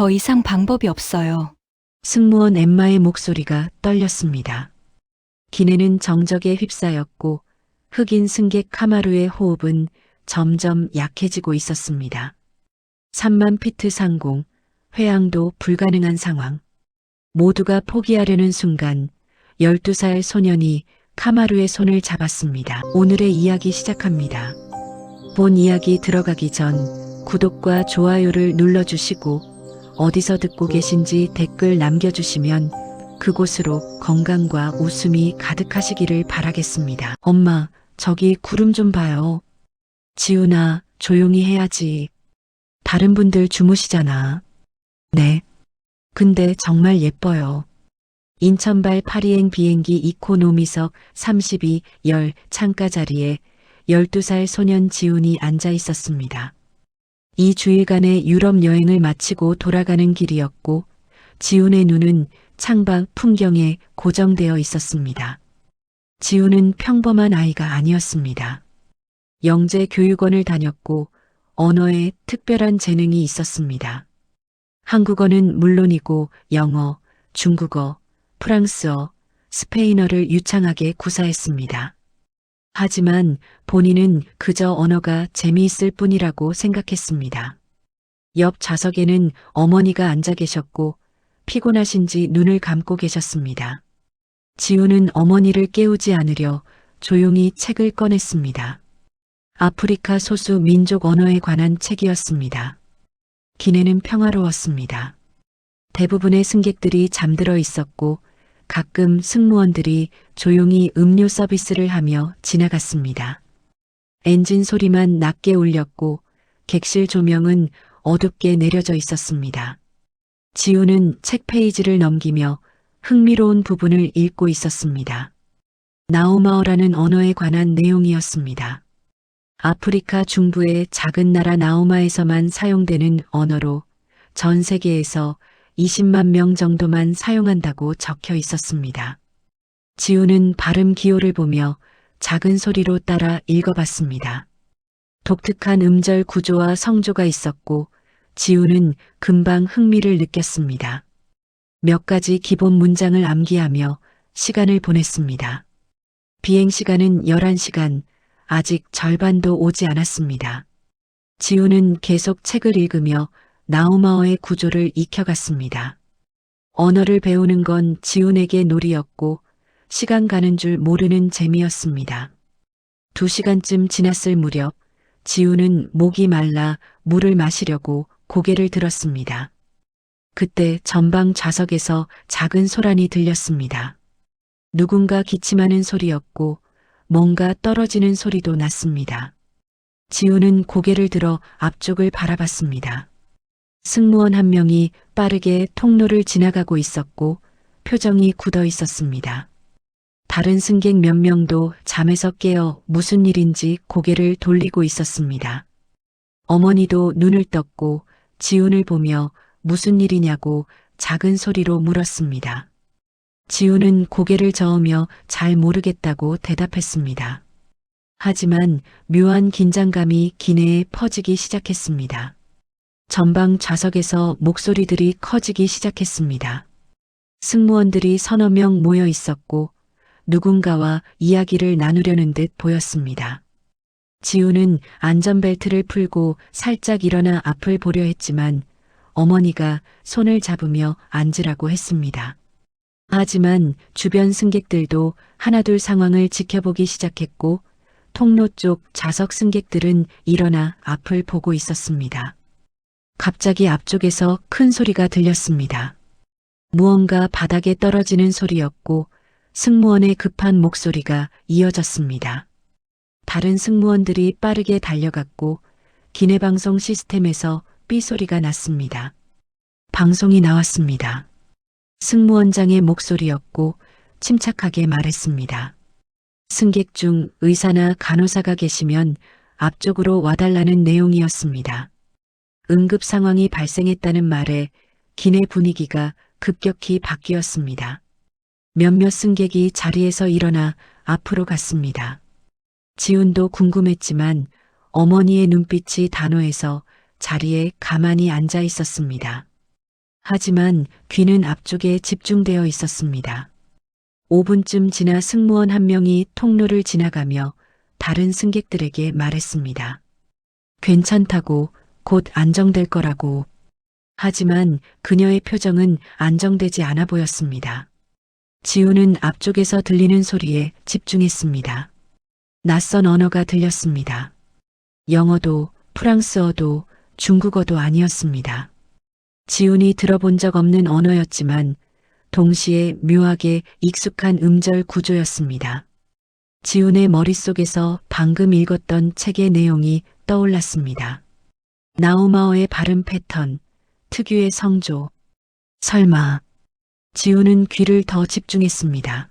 더 이상 방법이 없어요. 승무원 엠마의 목소리가 떨렸습니다. 기내는 정적에 휩싸였고 흑인 승객 카마루의 호흡은 점점 약해지고 있었습니다. 3만 피트 상공, 회항도 불가능한 상황. 모두가 포기하려는 순간 12살 소년이 카마루의 손을 잡았습니다. 오늘의 이야기 시작합니다. 본 이야기 들어가기 전 구독과 좋아요를 눌러주시고 어디서 듣고 계신지 댓글 남겨주시면 그곳으로 건강과 웃음이 가득하시기를 바라겠습니다. 엄마, 저기 구름 좀 봐요. 지훈아, 조용히 해야지. 다른 분들 주무시잖아. 네. 근데 정말 예뻐요. 인천발 파리행 비행기 이코노미석 32열 창가 자리에 12살 소년 지훈이 앉아 있었습니다. 이 주일간의 유럽 여행을 마치고 돌아가는 길이었고 지훈의 눈은 창밖 풍경에 고정되어 있었습니다. 지훈은 평범한 아이가 아니었습니다. 영재 교육원을 다녔고 언어에 특별한 재능이 있었습니다. 한국어는 물론이고 영어, 중국어, 프랑스어, 스페인어를 유창하게 구사했습니다. 하지만 본인은 그저 언어가 재미있을 뿐이라고 생각했습니다. 옆 좌석에는 어머니가 앉아 계셨고 피곤하신지 눈을 감고 계셨습니다. 지훈은 어머니를 깨우지 않으려 조용히 책을 꺼냈습니다. 아프리카 소수 민족 언어에 관한 책이었습니다. 기내는 평화로웠습니다. 대부분의 승객들이 잠들어 있었고 가끔 승무원들이 조용히 음료 서비스를 하며 지나갔습니다. 엔진 소리만 낮게 울렸고 객실 조명은 어둡게 내려져 있었습니다. 지훈은 책 페이지를 넘기며 흥미로운 부분을 읽고 있었습니다. 나우마어라는 언어에 관한 내용이었습니다. 아프리카 중부의 작은 나라 나우마에서만 사용되는 언어로 전 세계에서 20만 명 정도만 사용한다고 적혀 있었습니다. 지훈은 발음 기호를 보며 작은 소리로 따라 읽어봤습니다. 독특한 음절 구조와 성조가 있었고 지훈은 금방 흥미를 느꼈습니다. 몇 가지 기본 문장을 암기하며 시간을 보냈습니다. 비행 시간은 11시간, 아직 절반도 오지 않았습니다. 지훈은 계속 책을 읽으며 나우마어의 구조를 익혀갔습니다. 언어를 배우는 건 지훈에게 놀이였고 시간 가는 줄 모르는 재미였습니다. 2시간쯤 지났을 무렵 지훈은 목이 말라 물을 마시려고 고개를 들었습니다. 그때 전방 좌석에서 작은 소란이 들렸습니다. 누군가 기침하는 소리였고 뭔가 떨어지는 소리도 났습니다. 지훈은 고개를 들어 앞쪽을 바라봤습니다. 승무원 한 명이 빠르게 통로를 지나가고 있었고 표정이 굳어 있었습니다. 다른 승객 몇 명도 잠에서 깨어 무슨 일인지 고개를 돌리고 있었습니다. 어머니도 눈을 떴고 지훈을 보며 무슨 일이냐고 작은 소리로 물었습니다. 지훈은 고개를 저으며 잘 모르겠다고 대답했습니다. 하지만 묘한 긴장감이 기내에 퍼지기 시작했습니다. 전방 좌석에서 목소리들이 커지기 시작했습니다. 승무원들이 서너 명 모여 있었고 누군가와 이야기를 나누려는 듯 보였습니다. 지훈은 안전벨트를 풀고 살짝 일어나 앞을 보려 했지만 어머니가 손을 잡으며 앉으라고 했습니다. 하지만 주변 승객들도 하나둘 상황을 지켜보기 시작했고 통로 쪽 좌석 승객들은 일어나 앞을 보고 있었습니다. 갑자기 앞쪽에서 큰 소리가 들렸습니다. 무언가 바닥에 떨어지는 소리였고 승무원의 급한 목소리가 이어졌습니다. 다른 승무원들이 빠르게 달려갔고 기내방송 시스템에서 삐 소리가 났습니다. 방송이 나왔습니다. 승무원장의 목소리였고 침착하게 말했습니다. 승객 중 의사나 간호사가 계시면 앞쪽으로 와달라는 내용이었습니다. 응급 상황이 발생했다는 말에 기내 분위기가 급격히 바뀌었습니다. 몇몇 승객이 자리에서 일어나 앞으로 갔습니다. 지훈도 궁금했지만 어머니의 눈빛이 단호해서 자리에 가만히 앉아 있었습니다. 하지만 귀는 앞쪽에 집중되어 있었습니다. 5분쯤 지나 승무원 한 명이 통로를 지나가며 다른 승객들에게 말했습니다. 괜찮다고, 곧 안정될 거라고. 하지만 그녀의 표정은 안정되지 않아 보였습니다. 지우는 앞쪽에서 들리는 소리에 집중했습니다. 낯선 언어가 들렸습니다. 영어도, 프랑스어도, 중국어도 아니었습니다. 지훈이 들어본 적 없는 언어였지만 동시에 묘하게 익숙한 음절 구조였습니다. 지훈의 머릿속에서 방금 읽었던 책의 내용이 떠올랐습니다. 나우마오의 발음 패턴, 특유의 성조. 설마. 지훈은 귀를 더 집중했습니다.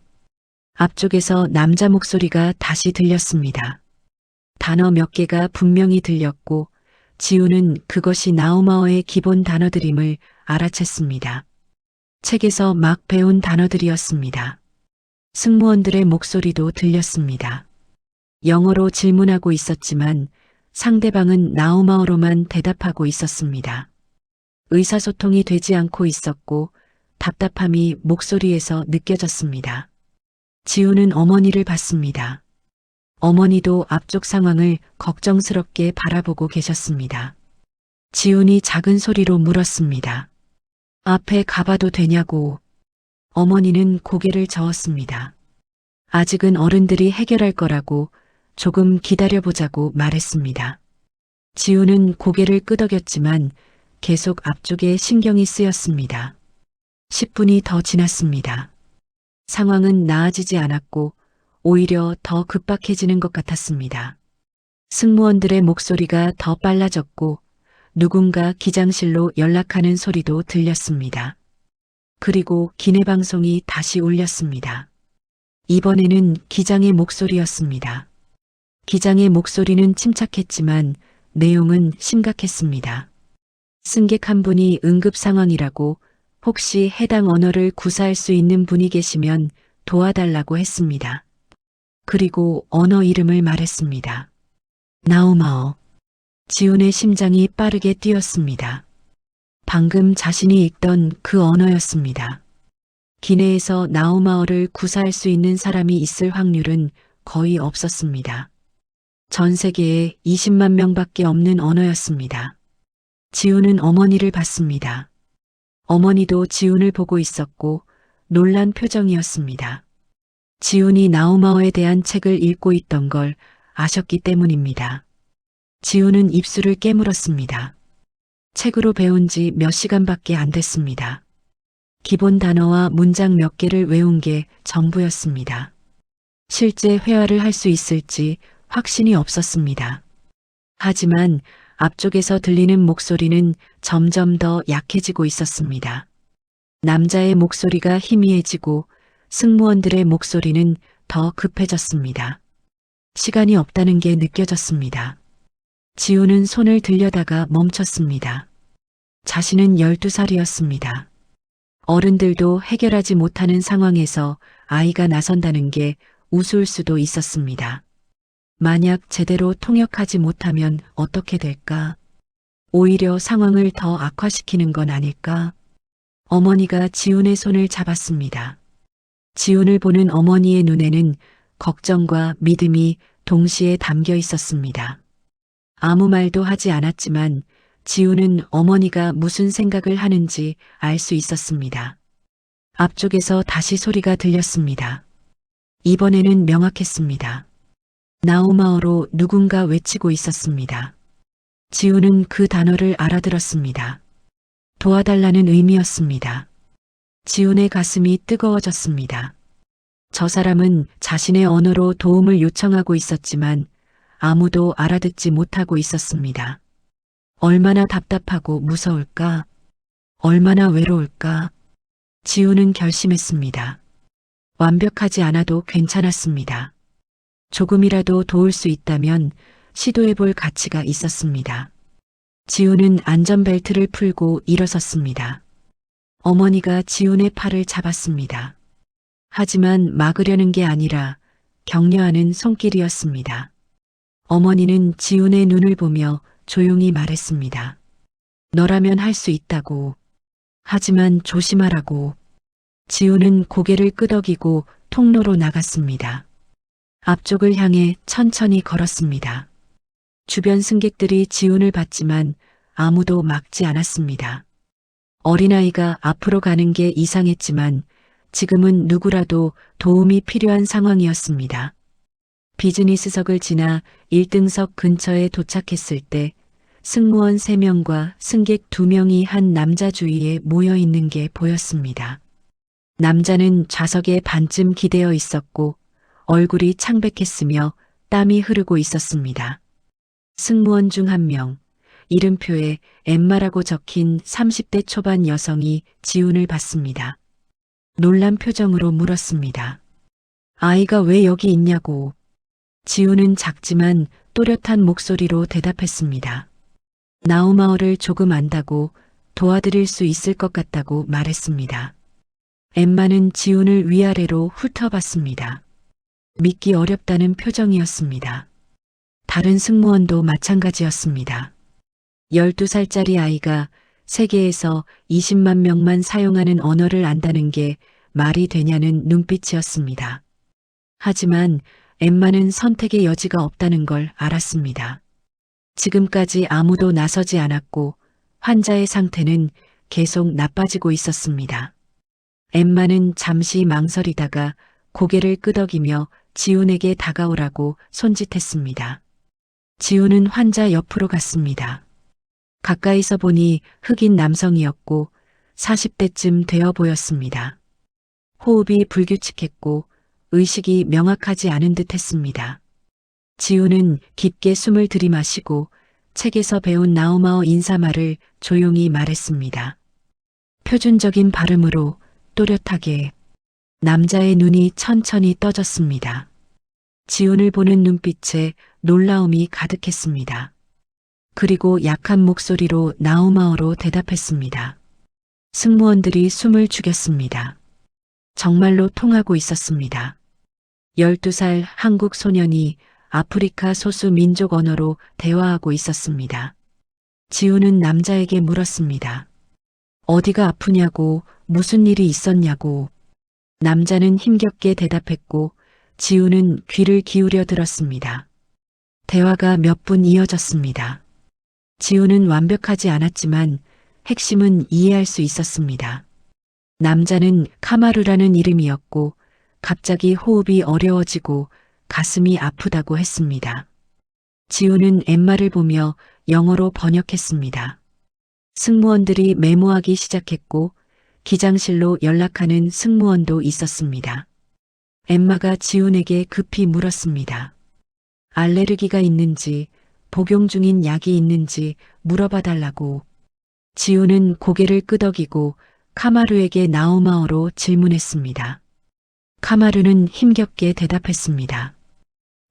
앞쪽에서 남자 목소리가 다시 들렸습니다. 단어 몇 개가 분명히 들렸고 지훈은 그것이 나우마오의 기본 단어들임을 알아챘습니다. 책에서 막 배운 단어들이었습니다. 승무원들의 목소리도 들렸습니다. 영어로 질문하고 있었지만 상대방은 나우마오로만 대답하고 있었습니다. 의사소통이 되지 않고 있었고 답답함이 목소리에서 느껴졌습니다. 지훈은 어머니를 봤습니다. 어머니도 앞쪽 상황을 걱정스럽게 바라보고 계셨습니다. 지훈이 작은 소리로 물었습니다. 앞에 가봐도 되냐고. 어머니는 고개를 저었습니다. 아직은 어른들이 해결할 거라고 조금 기다려보자고 말했습니다. 지훈은 고개를 끄덕였지만 계속 앞쪽에 신경이 쓰였습니다. 10분이 더 지났습니다. 상황은 나아지지 않았고 오히려 더 급박해지는 것 같았습니다. 승무원들의 목소리가 더 빨라졌고 누군가 기장실로 연락하는 소리도 들렸습니다. 그리고 기내방송이 다시 울렸습니다. 이번에는 기장의 목소리였습니다. 기장의 목소리는 침착했지만 내용은 심각했습니다. 승객 한 분이 응급 상황이라고 혹시 해당 언어를 구사할 수 있는 분이 계시면 도와달라고 했습니다. 그리고 언어 이름을 말했습니다. 나우마오. 지훈의 심장이 빠르게 뛰었습니다. 방금 자신이 읽던 그 언어였습니다. 기내에서 나우마오를 구사할 수 있는 사람이 있을 확률은 거의 없었습니다. 전 세계에 20만 명밖에 없는 언어였습니다. 지훈은 어머니를 봤습니다. 어머니도 지훈을 보고 있었고 놀란 표정이었습니다. 지훈이 나우마오에 대한 책을 읽고 있던 걸 아셨기 때문입니다. 지훈은 입술을 깨물었습니다. 책으로 배운 지 몇 시간밖에 안 됐습니다. 기본 단어와 문장 몇 개를 외운 게 전부였습니다. 실제 회화를 할 수 있을지 확신이 없었습니다. 하지만 앞쪽에서 들리는 목소리는 점점 더 약해지고 있었습니다. 남자의 목소리가 희미해지고 승무원들의 목소리는 더 급해졌습니다. 시간이 없다는 게 느껴졌습니다. 지훈은 손을 들여다가 멈췄습니다. 자신은 12살이었습니다. 어른들도 해결하지 못하는 상황에서 아이가 나선다는 게 우스울 수도 있었습니다. 만약 제대로 통역하지 못하면 어떻게 될까? 오히려 상황을 더 악화시키는 건 아닐까? 어머니가 지훈의 손을 잡았습니다. 지훈을 보는 어머니의 눈에는 걱정과 믿음이 동시에 담겨 있었습니다. 아무 말도 하지 않았지만 지훈은 어머니가 무슨 생각을 하는지 알 수 있었습니다. 앞쪽에서 다시 소리가 들렸습니다. 이번에는 명확했습니다. 나우마오로 누군가 외치고 있었습니다. 지훈은 그 단어를 알아들었습니다. 도와달라는 의미였습니다. 지훈의 가슴이 뜨거워졌습니다. 저 사람은 자신의 언어로 도움을 요청하고 있었지만 아무도 알아듣지 못하고 있었습니다. 얼마나 답답하고 무서울까? 얼마나 외로울까? 지훈은 결심했습니다. 완벽하지 않아도 괜찮았습니다. 조금이라도 도울 수 있다면 시도해볼 가치가 있었습니다. 지훈은 안전벨트를 풀고 일어섰습니다. 어머니가 지훈의 팔을 잡았습니다. 하지만 막으려는 게 아니라 격려하는 손길이었습니다. 어머니는 지훈의 눈을 보며 조용히 말했습니다. 너라면 할 수 있다고. 하지만 조심하라고. 지우는 고개를 끄덕이고 통로로 나갔습니다. 앞쪽을 향해 천천히 걸었습니다. 주변 승객들이 지운을 봤지만 아무도 막지 않았습니다. 어린아이가 앞으로 가는 게 이상했지만 지금은 누구라도 도움이 필요한 상황이었습니다. 비즈니스석을 지나 1등석 근처에 도착했을 때 승무원 3명과 승객 2명이 한 남자 주위에 모여 있는 게 보였습니다. 남자는 좌석에 반쯤 기대어 있었고 얼굴이 창백했으며 땀이 흐르고 있었습니다. 승무원 중 한 명, 이름표에 엠마라고 적힌 30대 초반 여성이 지훈을 봤습니다. 놀란 표정으로 물었습니다. 아이가 왜 여기 있냐고. 지훈은 작지만 또렷한 목소리로 대답했습니다. 나우마어를 조금 안다고 도와드릴 수 있을 것 같다고 말했습니다. 엠마는 지훈을 위아래로 훑어봤습니다. 믿기 어렵다는 표정이었습니다. 다른 승무원도 마찬가지였습니다. 12살짜리 아이가 세계에서 20만 명만 사용하는 언어를 안다는 게 말이 되냐는 눈빛이었습니다. 하지만 엠마는 선택의 여지가 없다는 걸 알았습니다. 지금까지 아무도 나서지 않았고 환자의 상태는 계속 나빠지고 있었습니다. 엠마는 잠시 망설이다가 고개를 끄덕이며 지훈에게 다가오라고 손짓했습니다. 지훈은 환자 옆으로 갔습니다. 가까이서 보니 흑인 남성이었고 40대쯤 되어 보였습니다. 호흡이 불규칙했고 의식이 명확하지 않은 듯 했습니다. 지훈은 깊게 숨을 들이마시고 책에서 배운 나우마어 인사말을 조용히 말했습니다. 표준적인 발음으로 또렷하게. 남자의 눈이 천천히 떠졌습니다. 지훈을 보는 눈빛에 놀라움이 가득했습니다. 그리고 약한 목소리로 나우마어로 대답했습니다. 승무원들이 숨을 죽였습니다. 정말로 통하고 있었습니다. 12살 한국 소년이 아프리카 소수 민족 언어로 대화하고 있었습니다. 지훈은 남자에게 물었습니다. 어디가 아프냐고, 무슨 일이 있었냐고. 남자는 힘겹게 대답했고 지훈은 귀를 기울여 들었습니다. 대화가 몇 분 이어졌습니다. 지훈은 완벽하지 않았지만 핵심은 이해할 수 있었습니다. 남자는 카마루라는 이름이었고 갑자기 호흡이 어려워지고 가슴이 아프다고 했습니다. 지훈은 엠마를 보며 영어로 번역했습니다. 승무원들이 메모하기 시작했고 기장실로 연락하는 승무원도 있었습니다. 엠마가 지훈에게 급히 물었습니다. 알레르기가 있는지, 복용 중인 약이 있는지 물어봐 달라고. 지훈은 고개를 끄덕이고 카마루에게 나우마어로 질문했습니다. 카마루는 힘겹게 대답했습니다.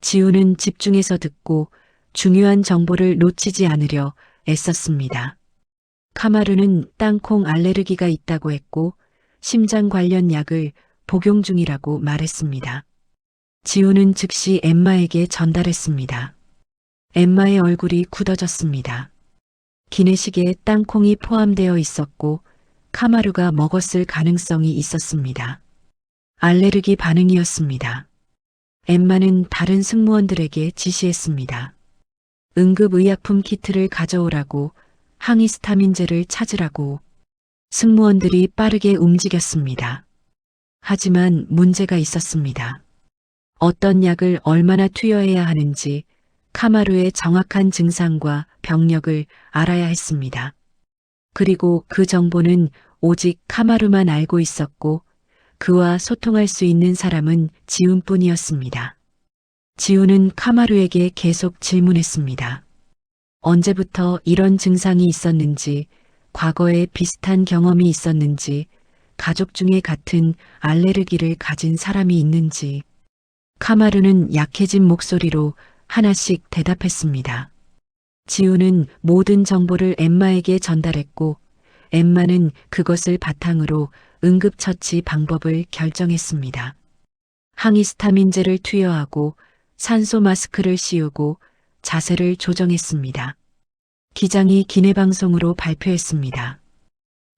지훈은 집중해서 듣고 중요한 정보를 놓치지 않으려 애썼습니다. 카마루는 땅콩 알레르기가 있다고 했고 심장 관련 약을 복용 중이라고 말했습니다. 지훈은 즉시 엠마에게 전달했습니다. 엠마의 얼굴이 굳어졌습니다. 기내식에 땅콩이 포함되어 있었고 카마루가 먹었을 가능성이 있었습니다. 알레르기 반응이었습니다. 엠마는 다른 승무원들에게 지시했습니다. 응급의약품 키트를 가져오라고, 항히스타민제를 찾으라고. 승무원들이 빠르게 움직였습니다. 하지만 문제가 있었습니다. 어떤 약을 얼마나 투여해야 하는지 카마루의 정확한 증상과 병력을 알아야 했습니다. 그리고 그 정보는 오직 카마루만 알고 있었고 그와 소통할 수 있는 사람은 지훈뿐이었습니다. 지훈은 카마루에게 계속 질문했습니다. 언제부터 이런 증상이 있었는지, 과거에 비슷한 경험이 있었는지, 가족 중에 같은 알레르기를 가진 사람이 있는지. 카마루는 약해진 목소리로 하나씩 대답했습니다. 지훈은 모든 정보를 엠마에게 전달했고 엠마는 그것을 바탕으로 응급처치 방법을 결정했습니다. 항히스타민제를 투여하고 산소 마스크를 씌우고 자세를 조정했습니다. 기장이 기내방송으로 발표했습니다.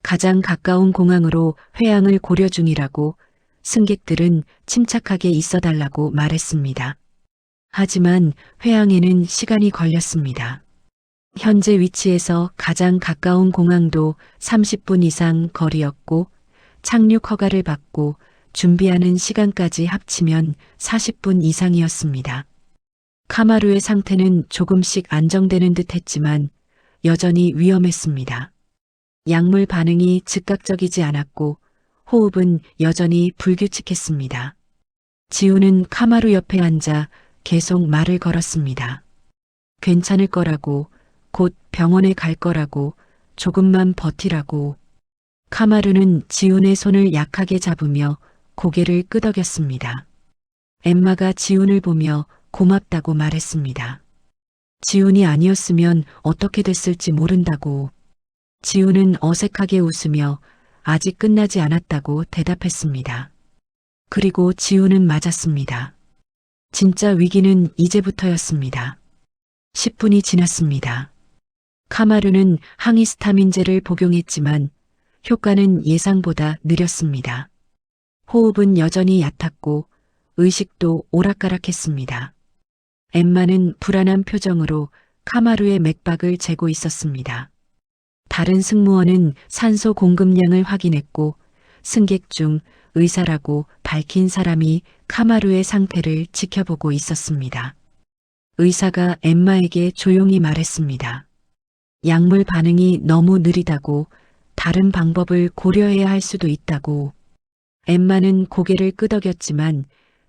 가장 가까운 공항으로 회항을 고려 중이라고 승객들은 침착하게 있어달라고 말했습니다. 하지만 회항에는 시간이 걸렸습니다. 현재 위치에서 가장 가까운 공항도 30분 이상 거리였고 착륙 허가를 받고 준비하는 시간까지 합치면 40분 이상이었습니다. 카마루의 상태는 조금씩 안정되는 듯 했지만 여전히 위험했습니다. 약물 반응이 즉각적이지 않았고 호흡은 여전히 불규칙했습니다. 지우는 카마루 옆에 앉아 계속 말을 걸었습니다. 괜찮을 거라고, 곧 병원에 갈 거라고, 조금만 버티라고. 카마루는 지훈의 손을 약하게 잡으며 고개를 끄덕였습니다. 엠마가 지훈을 보며 고맙다고 말했습니다. 지훈이 아니었으면 어떻게 됐을지 모른다고. 지훈은 어색하게 웃으며 아직 끝나지 않았다고 대답했습니다. 그리고 지훈은 맞았습니다. 진짜 위기는 이제부터였습니다. 10분이 지났습니다. 카마루는 항히스타민제를 복용했지만 효과는 예상보다 느렸습니다. 호흡은 여전히 얕았고 의식도 오락가락했습니다. 엠마는 불안한 표정으로 카마루의 맥박을 재고 있었습니다. 다른 승무원은 산소 공급량을 확인했고 승객 중 의사라고 밝힌 사람이 카마루의 상태를 지켜보고 있었습니다. 의사가 엠마에게 조용히 말했습니다. 약물 반응이 너무 느리다고, 다른 방법을 고려해야 할 수도 있다고. 엠마는 고개를 끄덕였지만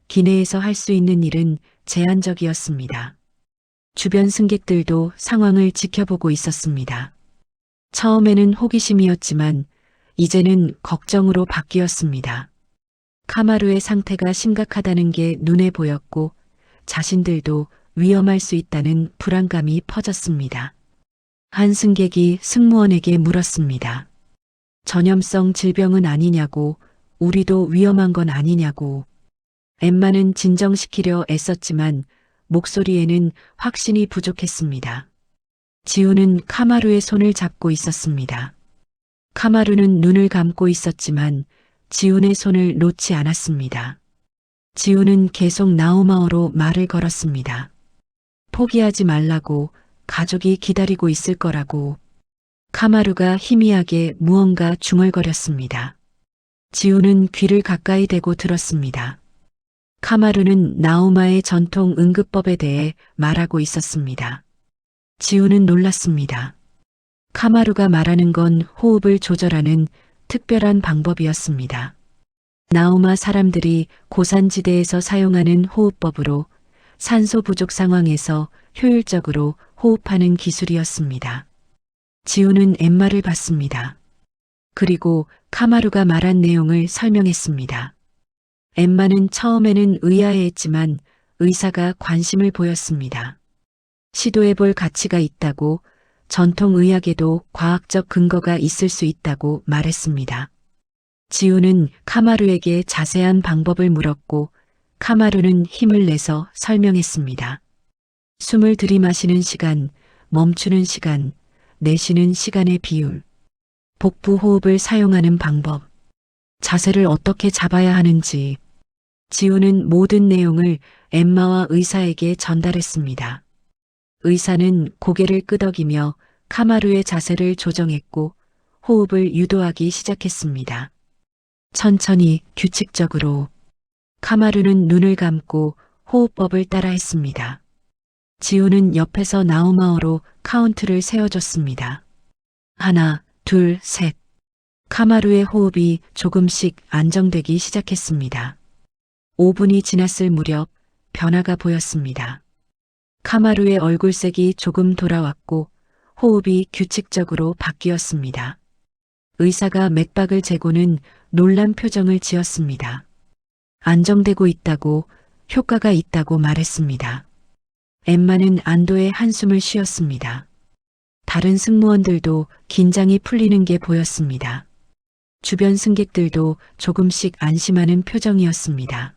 기내에서 할 수 있는 일은 제한적이었습니다. 주변 승객들도 상황을 지켜보고 있었습니다. 처음에는 호기심이었지만 이제는 걱정으로 바뀌었습니다. 카마루의 상태가 심각하다는 게 눈에 보였고 자신들도 위험할 수 있다는 불안감이 퍼졌습니다. 한 승객이 승무원에게 물었습니다. 전염성 질병은 아니냐고, 우리도 위험한 건 아니냐고. 엠마는 진정시키려 애썼지만 목소리에는 확신이 부족했습니다. 지우는 카마루의 손을 잡고 있었습니다. 카마루는 눈을 감고 있었지만 지훈의 손을 놓지 않았습니다. 지훈은 계속 나우마어로 말을 걸었습니다. 포기하지 말라고, 가족이 기다리고 있을 거라고. 카마루가 희미하게 무언가 중얼거렸습니다. 지훈은 귀를 가까이 대고 들었습니다. 카마루는 나우마의 전통 응급법에 대해 말하고 있었습니다. 지훈은 놀랐습니다. 카마루가 말하는 건 호흡을 조절하는 특별한 방법이었습니다. 나우마 사람들이 고산지대에서 사용하는 호흡법으로 산소 부족 상황에서 효율적으로 호흡하는 기술이었습니다. 지훈은 엠마를 봤습니다. 그리고 카마루가 말한 내용을 설명했습니다. 엠마는 처음에는 의아해했지만 의사가 관심을 보였습니다. 시도해볼 가치가 있다고, 전통의학에도 과학적 근거가 있을 수 있다고 말했습니다. 지훈은 카마루에게 자세한 방법을 물었고 카마루는 힘을 내서 설명했습니다. 숨을 들이마시는 시간, 멈추는 시간, 내쉬는 시간의 비율, 복부 호흡을 사용하는 방법, 자세를 어떻게 잡아야 하는지. 지훈은 모든 내용을 엠마와 의사에게 전달했습니다. 의사는 고개를 끄덕이며 카마루의 자세를 조정했고 호흡을 유도하기 시작했습니다. 천천히, 규칙적으로. 카마루는 눈을 감고 호흡법을 따라했습니다. 지훈은 옆에서 나우마어로 카운트를 세워줬습니다. 하나, 둘, 셋. 카마루의 호흡이 조금씩 안정되기 시작했습니다. 5분이 지났을 무렵 변화가 보였습니다. 카마루의 얼굴색이 조금 돌아왔고 호흡이 규칙적으로 바뀌었습니다. 의사가 맥박을 재고는 놀란 표정을 지었습니다. 안정되고 있다고, 효과가 있다고 말했습니다. 엠마는 안도의 한숨을 쉬었습니다. 다른 승무원들도 긴장이 풀리는 게 보였습니다. 주변 승객들도 조금씩 안심하는 표정이었습니다.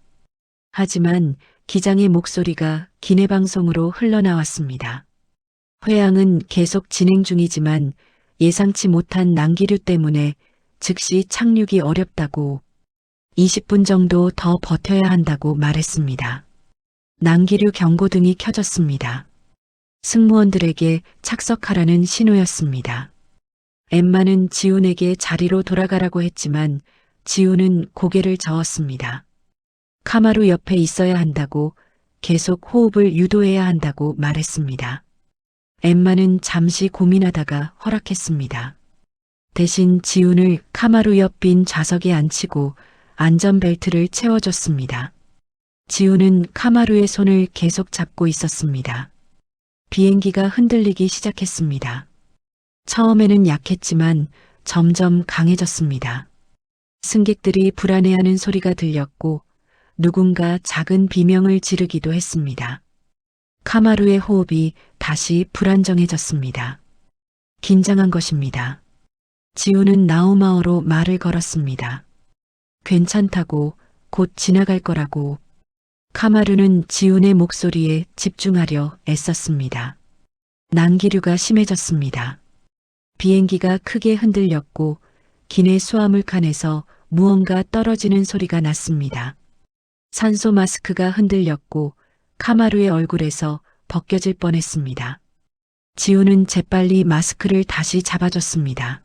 하지만 기장의 목소리가 기내방송으로 흘러나왔습니다. 회항은 계속 진행 중이지만 예상치 못한 난기류 때문에 즉시 착륙이 어렵다고 20분 정도 더 버텨야 한다고 말했습니다. 난기류 경고등이 켜졌습니다. 승무원들에게 착석하라는 신호였습니다. 엠마는 지훈에게 자리로 돌아가라고 했지만 지훈은 고개를 저었습니다. 카마루 옆에 있어야 한다고 계속 호흡을 유도해야 한다고 말했습니다. 엠마는 잠시 고민하다가 허락했습니다. 대신 지훈을 카마루 옆 빈 좌석에 앉히고 안전벨트를 채워줬습니다. 지훈은 카마루의 손을 계속 잡고 있었습니다. 비행기가 흔들리기 시작했습니다. 처음에는 약했지만 점점 강해졌습니다. 승객들이 불안해하는 소리가 들렸고 누군가 작은 비명을 지르기도 했습니다. 카마루의 호흡이 다시 불안정해졌습니다. 긴장한 것입니다. 지훈은 나우마어로 말을 걸었습니다. 괜찮다고, 곧 지나갈 거라고. 카마루는 지훈의 목소리에 집중하려 애썼습니다. 난기류가 심해졌습니다. 비행기가 크게 흔들렸고 기내 수화물칸에서 무언가 떨어지는 소리가 났습니다. 산소 마스크가 흔들렸고 카마루의 얼굴에서 벗겨질 뻔했습니다. 지훈은 재빨리 마스크를 다시 잡아줬습니다.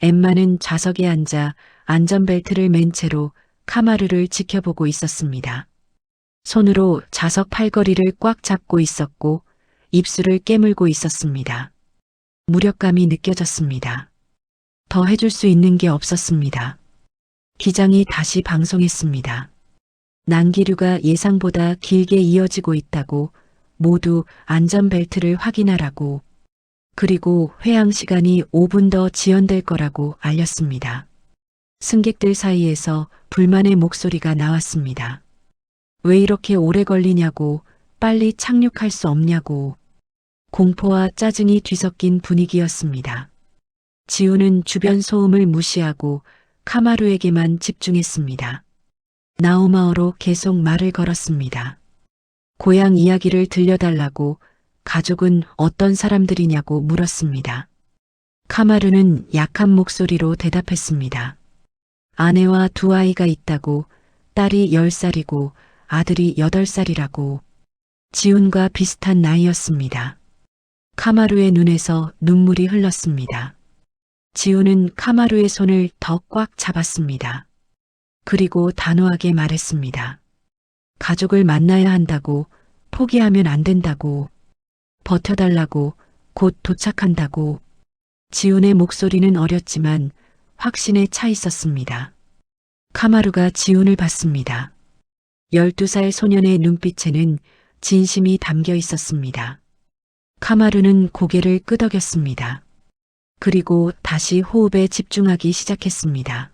엠마는 좌석에 앉아 안전벨트를 맨 채로 카마루를 지켜보고 있었습니다. 손으로 좌석 팔걸이를 꽉 잡고 있었고 입술을 깨물고 있었습니다. 무력감이 느껴졌습니다. 더 해줄 수 있는 게 없었습니다. 기장이 다시 방송했습니다. 난기류가 예상보다 길게 이어지고 있다고, 모두 안전벨트를 확인하라고, 그리고 회항 시간이 5분 더 지연될 거라고 알렸습니다. 승객들 사이에서 불만의 목소리가 나왔습니다. 왜 이렇게 오래 걸리냐고, 빨리 착륙할 수 없냐고. 공포와 짜증이 뒤섞인 분위기였습니다. 지훈은 주변 소음을 무시하고 카마루에게만 집중했습니다. 나우마어로 계속 말을 걸었습니다. 고향 이야기를 들려달라고, 가족은 어떤 사람들이냐고 물었습니다. 카마루는 약한 목소리로 대답했습니다. 아내와 두 아이가 있다고, 딸이 10살이고 아들이 8살이라고. 지훈과 비슷한 나이였습니다. 카마루의 눈에서 눈물이 흘렀습니다. 지훈은 카마루의 손을 더 꽉 잡았습니다. 그리고 단호하게 말했습니다. 가족을 만나야 한다고, 포기하면 안 된다고, 버텨달라고, 곧 도착한다고. 지훈의 목소리는 어렸지만 확신에 차 있었습니다. 카마루가 지훈을 봤습니다. 12살 소년의 눈빛에는 진심이 담겨 있었습니다. 카마루는 고개를 끄덕였습니다. 그리고 다시 호흡에 집중하기 시작했습니다.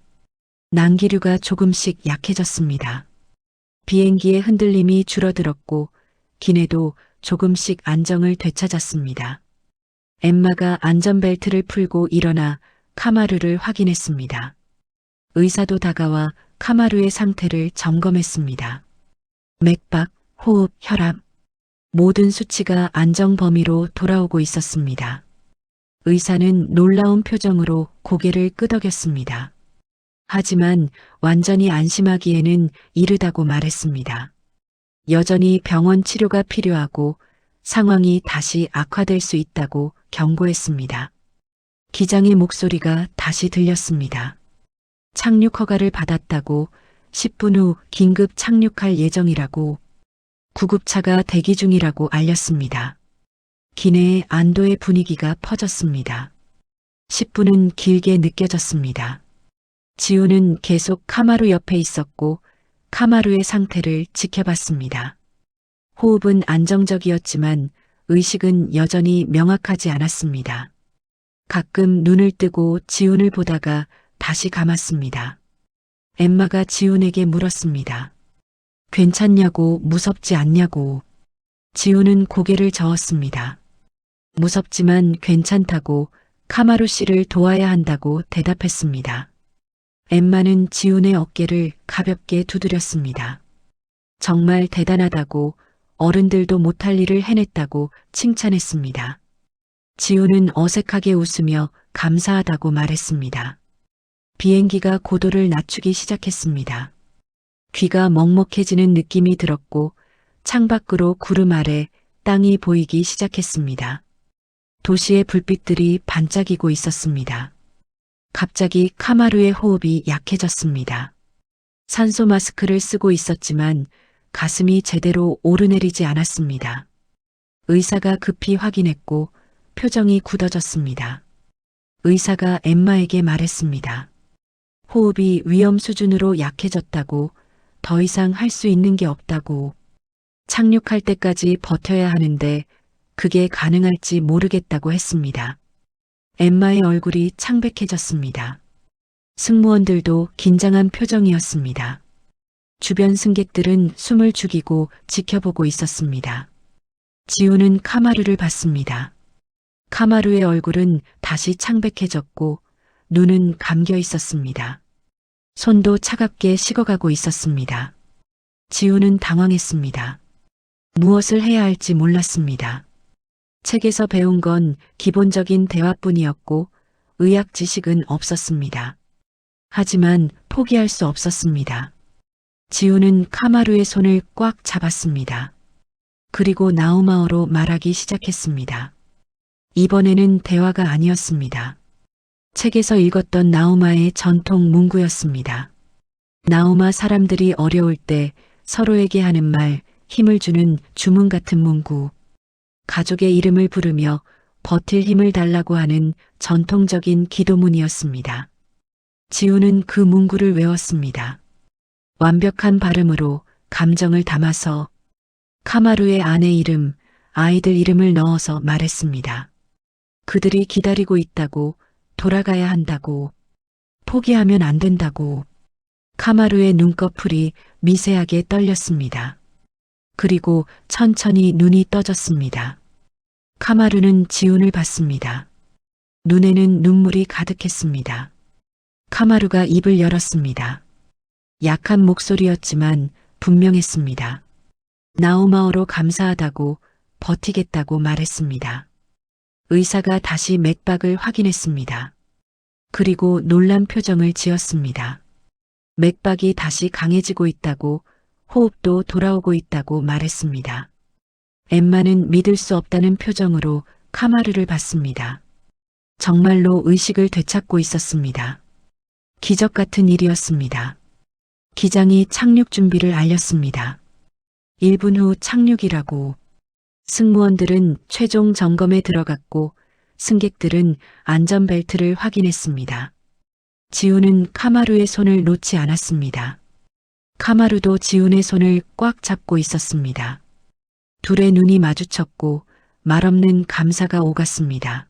난기류가 조금씩 약해졌습니다. 비행기의 흔들림이 줄어들었고 기내도 조금씩 안정을 되찾았습니다. 엠마가 안전벨트를 풀고 일어나 카마루를 확인했습니다. 의사도 다가와 카마루의 상태를 점검했습니다. 맥박, 호흡, 혈압, 모든 수치가 안정 범위로 돌아오고 있었습니다. 의사는 놀라운 표정으로 고개를 끄덕였습니다. 하지만 완전히 안심하기에는 이르다고 말했습니다. 여전히 병원 치료가 필요하고 상황이 다시 악화될 수 있다고 경고했습니다. 기장의 목소리가 다시 들렸습니다. 착륙 허가를 받았다고, 10분 후 긴급 착륙할 예정이라고, 구급차가 대기 중이라고 알렸습니다. 기내에 안도의 분위기가 퍼졌습니다. 10분은 길게 느껴졌습니다. 지훈은 계속 카마루 옆에 있었고 카마루의 상태를 지켜봤습니다. 호흡은 안정적이었지만 의식은 여전히 명확하지 않았습니다. 가끔 눈을 뜨고 지훈을 보다가 다시 감았습니다. 엠마가 지훈에게 물었습니다. 괜찮냐고, 무섭지 않냐고. 지훈은 고개를 저었습니다. 무섭지만 괜찮다고, 카마루 씨를 도와야 한다고 대답했습니다. 엠마는 지훈의 어깨를 가볍게 두드렸습니다. 정말 대단하다고, 어른들도 못할 일을 해냈다고 칭찬했습니다. 지훈은 어색하게 웃으며 감사하다고 말했습니다. 비행기가 고도를 낮추기 시작했습니다. 귀가 먹먹해지는 느낌이 들었고 창밖으로 구름 아래 땅이 보이기 시작했습니다. 도시의 불빛들이 반짝이고 있었습니다. 갑자기 카마루의 호흡이 약해졌습니다. 산소 마스크를 쓰고 있었지만 가슴이 제대로 오르내리지 않았습니다. 의사가 급히 확인했고 표정이 굳어졌습니다. 의사가 엠마에게 말했습니다. 호흡이 위험 수준으로 약해졌다고, 더 이상 할 수 있는 게 없다고, 착륙할 때까지 버텨야 하는데 그게 가능할지 모르겠다고 했습니다. 엠마의 얼굴이 창백해졌습니다. 승무원들도 긴장한 표정이었습니다. 주변 승객들은 숨을 죽이고 지켜보고 있었습니다. 지우는 카마루를 봤습니다. 카마루의 얼굴은 다시 창백해졌고 눈은 감겨 있었습니다. 손도 차갑게 식어가고 있었습니다. 지우는 당황했습니다. 무엇을 해야 할지 몰랐습니다. 책에서 배운 건 기본적인 대화뿐이었고 의학 지식은 없었습니다. 하지만 포기할 수 없었습니다. 지우는 카마루의 손을 꽉 잡았습니다. 그리고 나우마어로 말하기 시작했습니다. 이번에는 대화가 아니었습니다. 책에서 읽었던 나우마의 전통 문구였습니다. 나우마 사람들이 어려울 때 서로에게 하는 말, 힘을 주는 주문 같은 문구. 가족의 이름을 부르며 버틸 힘을 달라고 하는 전통적인 기도문이었습니다. 지우는 그 문구를 외웠습니다. 완벽한 발음으로 감정을 담아서 카마루의 아내 이름, 아이들 이름을 넣어서 말했습니다. 그들이 기다리고 있다고, 돌아가야 한다고, 포기하면 안 된다고. 카마루의 눈꺼풀이 미세하게 떨렸습니다. 그리고 천천히 눈이 떠졌습니다. 카마루는 지훈을 봤습니다. 눈에는 눈물이 가득했습니다. 카마루가 입을 열었습니다. 약한 목소리였지만 분명했습니다. 나우마어로 감사하다고, 버티겠다고 말했습니다. 의사가 다시 맥박을 확인했습니다. 그리고 놀란 표정을 지었습니다. 맥박이 다시 강해지고 있다고, 호흡도 돌아오고 있다고 말했습니다. 엠마는 믿을 수 없다는 표정으로 카마루를 봤습니다. 정말로 의식을 되찾고 있었습니다. 기적 같은 일이었습니다. 기장이 착륙 준비를 알렸습니다. 1분 후 착륙이라고. 승무원들은 최종 점검에 들어갔고 승객들은 안전벨트를 확인했습니다. 지훈은 카마루의 손을 놓지 않았습니다. 카마루도 지훈의 손을 꽉 잡고 있었습니다. 둘의 눈이 마주쳤고 말없는 감사가 오갔습니다.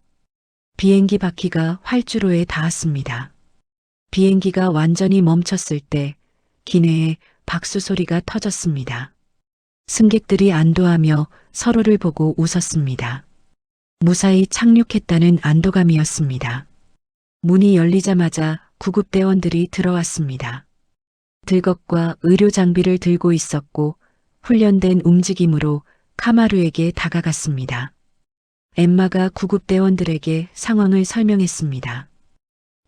비행기 바퀴가 활주로에 닿았습니다. 비행기가 완전히 멈췄을 때 기내에 박수 소리가 터졌습니다. 승객들이 안도하며 서로를 보고 웃었습니다. 무사히 착륙했다는 안도감이었습니다. 문이 열리자마자 구급대원들이 들어왔습니다. 들것과 의료 장비를 들고 있었고 훈련된 움직임으로 카마루에게 다가갔습니다. 엠마가 구급대원들에게 상황을 설명했습니다.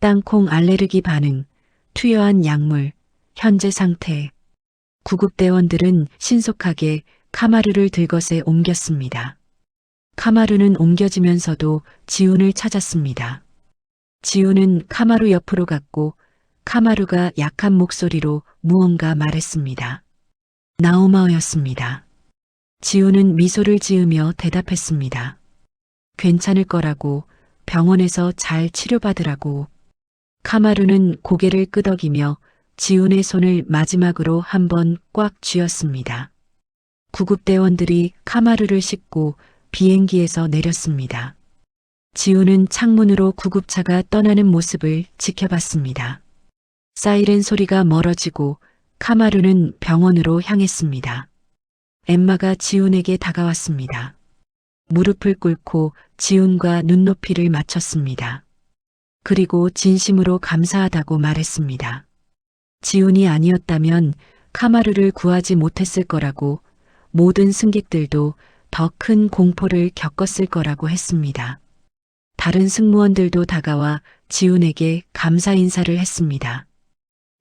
땅콩 알레르기 반응, 투여한 약물, 현재 상태. 구급대원들은 신속하게 카마루를 들것에 옮겼습니다. 카마루는 옮겨지면서도 지훈을 찾았습니다. 지훈은 카마루 옆으로 갔고 카마루가 약한 목소리로 무언가 말했습니다. 나우마어였습니다. 지훈은 미소를 지으며 대답했습니다. 괜찮을 거라고, 병원에서 잘 치료받으라고. 카마루는 고개를 끄덕이며 지훈의 손을 마지막으로 한번 꽉 쥐었습니다. 구급대원들이 카마루를 싣고 비행기에서 내렸습니다. 지훈은 창문으로 구급차가 떠나는 모습을 지켜봤습니다. 사이렌 소리가 멀어지고 카마루는 병원으로 향했습니다. 엠마가 지훈에게 다가왔습니다. 무릎을 꿇고 지훈과 눈높이를 맞췄습니다. 그리고 진심으로 감사하다고 말했습니다. 지훈이 아니었다면 카마루를 구하지 못했을 거라고, 모든 승객들도 더 큰 공포를 겪었을 거라고 했습니다. 다른 승무원들도 다가와 지훈에게 감사 인사를 했습니다.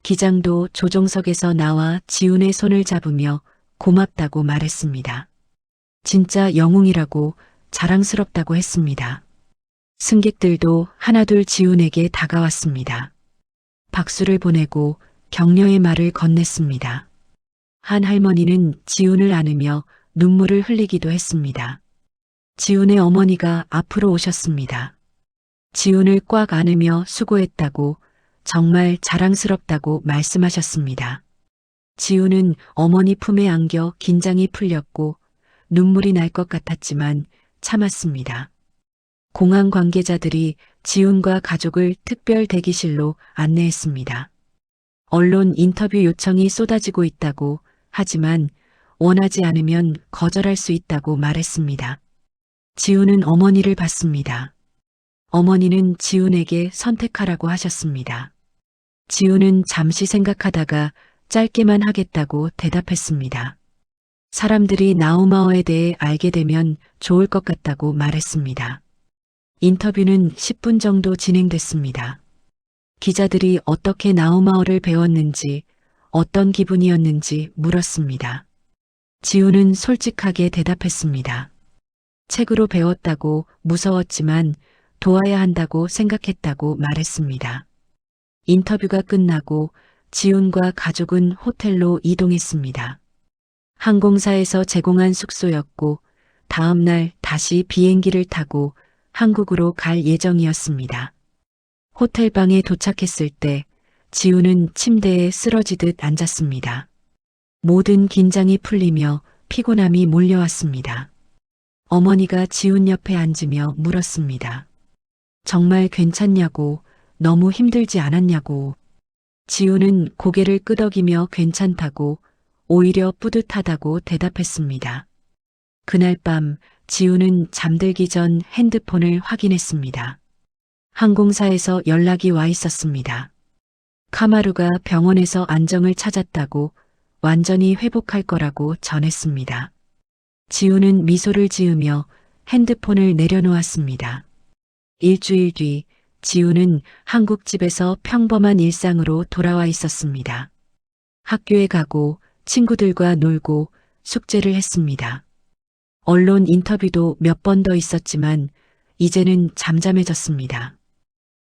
기장도 조종석에서 나와 지훈의 손을 잡으며 고맙다고 말했습니다. 진짜 영웅이라고 자랑스럽다고 했습니다. 승객들도 하나둘 지훈에게 다가왔습니다. 박수를 보내고 격려의 말을 건넸습니다. 한 할머니는 지훈을 안으며 눈물을 흘리기도 했습니다. 지훈의 어머니가 앞으로 오셨습니다. 지훈을 꽉 안으며 수고했다고, 정말 자랑스럽다고 말씀하셨습니다. 지훈은 어머니 품에 안겨 긴장이 풀렸고 눈물이 날 것 같았지만 참았습니다. 공항 관계자들이 지훈과 가족을 특별 대기실로 안내했습니다. 언론 인터뷰 요청이 쏟아지고 있다고, 하지만 원하지 않으면 거절할 수 있다고 말했습니다. 지훈은 어머니를 봤습니다. 어머니는 지훈에게 선택하라고 하셨습니다. 지훈은 잠시 생각하다가 짧게만 하겠다고 대답했습니다. 사람들이 나우마오에 대해 알게 되면 좋을 것 같다고 말했습니다. 인터뷰는 10분 정도 진행됐습니다. 기자들이 어떻게 나우마오를 배웠는지, 어떤 기분이었는지 물었습니다. 지훈은 솔직하게 대답했습니다. 책으로 배웠다고, 무서웠지만 도와야 한다고 생각했다고 말했습니다. 인터뷰가 끝나고 지훈과 가족은 호텔로 이동했습니다. 항공사에서 제공한 숙소였고 다음 날 다시 비행기를 타고 한국으로 갈 예정이었습니다. 호텔방에 도착했을 때 지훈은 침대에 쓰러지듯 앉았습니다. 모든 긴장이 풀리며 피곤함이 몰려왔습니다. 어머니가 지훈 옆에 앉으며 물었습니다. 정말 괜찮냐고, 너무 힘들지 않았냐고. 지훈은 고개를 끄덕이며 괜찮다고, 오히려 뿌듯하다고 대답했습니다. 그날 밤 지훈은 잠들기 전 핸드폰을 확인했습니다. 항공사에서 연락이 와 있었습니다. 카마루가 병원에서 안정을 찾았다고, 완전히 회복할 거라고 전했습니다. 지훈은 미소를 지으며 핸드폰을 내려놓았습니다. 일주일 뒤 지훈은 한국집에서 평범한 일상으로 돌아와 있었습니다. 학교에 가고 친구들과 놀고 숙제를 했습니다. 언론 인터뷰도 몇 번 더 있었지만 이제는 잠잠해졌습니다.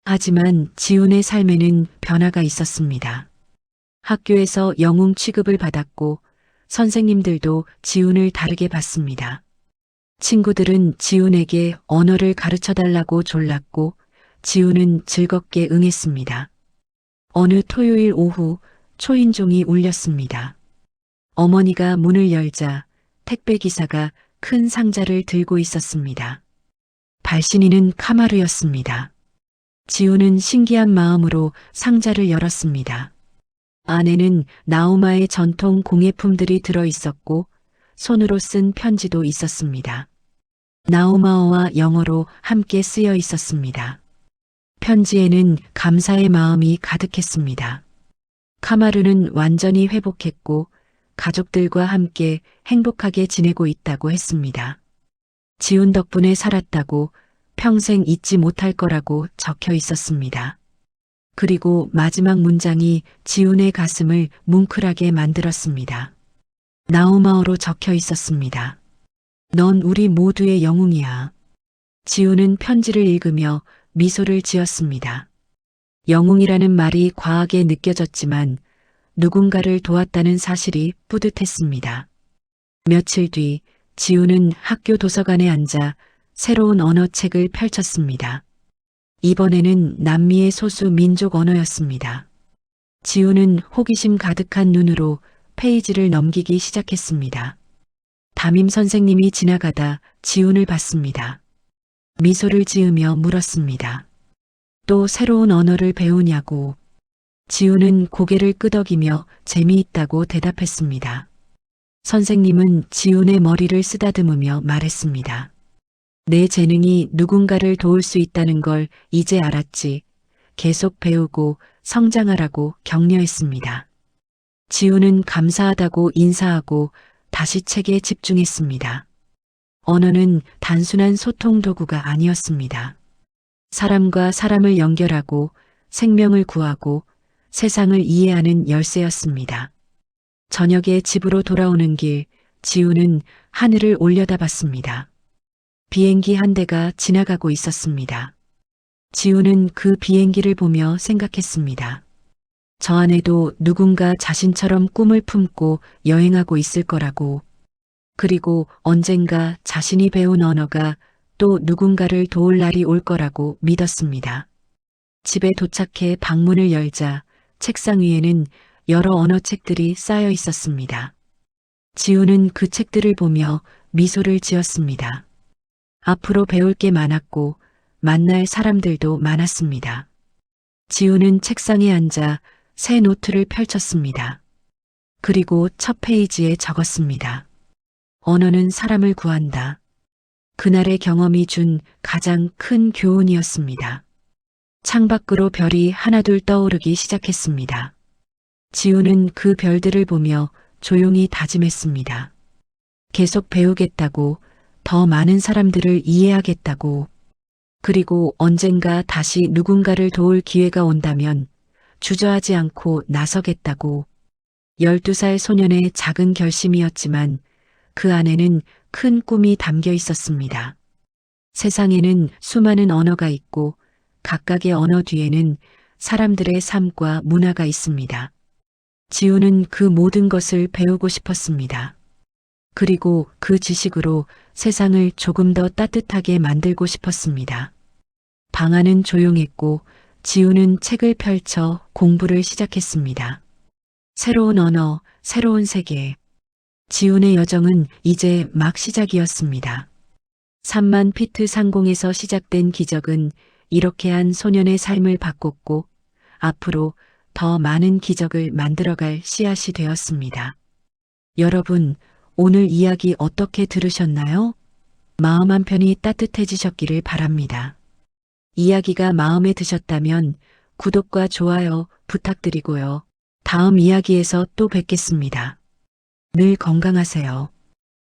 하지만 지훈의 삶에는 변화가 있었습니다. 학교에서 영웅 취급을 받았고 선생님들도 지훈을 다르게 봤습니다. 친구들은 지훈에게 언어를 가르쳐달라고 졸랐고 지훈은 즐겁게 응했습니다. 어느 토요일 오후 초인종이 울렸습니다. 어머니가 문을 열자 택배기사가 큰 상자를 들고 있었습니다. 발신인은 카마루였습니다. 지훈은 신기한 마음으로 상자를 열었습니다. 안에는 나우마의 전통 공예품들이 들어 있었고 손으로 쓴 편지도 있었습니다. 나우마어와 영어로 함께 쓰여 있었습니다. 편지에는 감사의 마음이 가득했습니다. 카마루는 완전히 회복했고 가족들과 함께 행복하게 지내고 있다고 했습니다. 지훈 덕분에 살았다고, 평생 잊지 못할 거라고 적혀 있었습니다. 그리고 마지막 문장이 지훈의 가슴을 뭉클하게 만들었습니다. 나우마어로 적혀 있었습니다. 넌 우리 모두의 영웅이야. 지훈은 편지를 읽으며 미소를 지었습니다. 영웅이라는 말이 과하게 느껴졌지만 누군가를 도왔다는 사실이 뿌듯했습니다. 며칠 뒤 지훈은 학교 도서관에 앉아 새로운 언어책을 펼쳤습니다. 이번에는 남미의 소수 민족 언어였습니다. 지훈은 호기심 가득한 눈으로 페이지를 넘기기 시작했습니다. 담임 선생님이 지나가다 지훈을 봤습니다. 미소를 지으며 물었습니다. 또 새로운 언어를 배우냐고. 지훈은 고개를 끄덕이며 재미있다고 대답했습니다. 선생님은 지훈의 머리를 쓰다듬으며 말했습니다. 내 재능이 누군가를 도울 수 있다는 걸 이제 알았지. 계속 배우고 성장하라고 격려했습니다. 지훈은 감사하다고 인사하고 다시 책에 집중했습니다. 언어는 단순한 소통 도구가 아니었습니다. 사람과 사람을 연결하고 생명을 구하고 세상을 이해하는 열쇠였습니다. 저녁에 집으로 돌아오는 길, 지우는 하늘을 올려다봤습니다. 비행기 한 대가 지나가고 있었습니다. 지우는 그 비행기를 보며 생각했습니다. 저 안에도 누군가 자신처럼 꿈을 품고 여행하고 있을 거라고. 그리고 언젠가 자신이 배운 언어가 또 누군가를 도울 날이 올 거라고 믿었습니다. 집에 도착해 방문을 열자 책상 위에는 여러 언어 책들이 쌓여 있었습니다. 지우는 그 책들을 보며 미소를 지었습니다. 앞으로 배울 게 많았고 만날 사람들도 많았습니다. 지우는 책상에 앉아 새 노트를 펼쳤습니다. 그리고 첫 페이지에 적었습니다. 언어는 사람을 구한다. 그날의 경험이 준 가장 큰 교훈이었습니다. 창밖으로 별이 하나둘 떠오르기 시작했습니다. 지우는 그 별들을 보며 조용히 다짐했습니다. 계속 배우겠다고, 더 많은 사람들을 이해하겠다고, 그리고 언젠가 다시 누군가를 도울 기회가 온다면 주저하지 않고 나서겠다고. 12살 소년의 작은 결심이었지만 그 안에는 큰 꿈이 담겨 있었습니다. 세상에는 수많은 언어가 있고 각각의 언어 뒤에는 사람들의 삶과 문화가 있습니다. 지우는 그 모든 것을 배우고 싶었습니다. 그리고 그 지식으로 세상을 조금 더 따뜻하게 만들고 싶었습니다. 방 안은 조용했고 지우는 책을 펼쳐 공부를 시작했습니다. 새로운 언어, 새로운 세계. 지훈의 여정은 이제 막 시작이었습니다. 3만 피트 상공에서 시작된 기적은 이렇게 한 소년의 삶을 바꿨고 앞으로 더 많은 기적을 만들어갈 씨앗이 되었습니다. 여러분, 오늘 이야기 어떻게 들으셨나요? 마음 한편이 따뜻해지셨기를 바랍니다. 이야기가 마음에 드셨다면 구독과 좋아요 부탁드리고요. 다음 이야기에서 또 뵙겠습니다. 늘 건강하세요.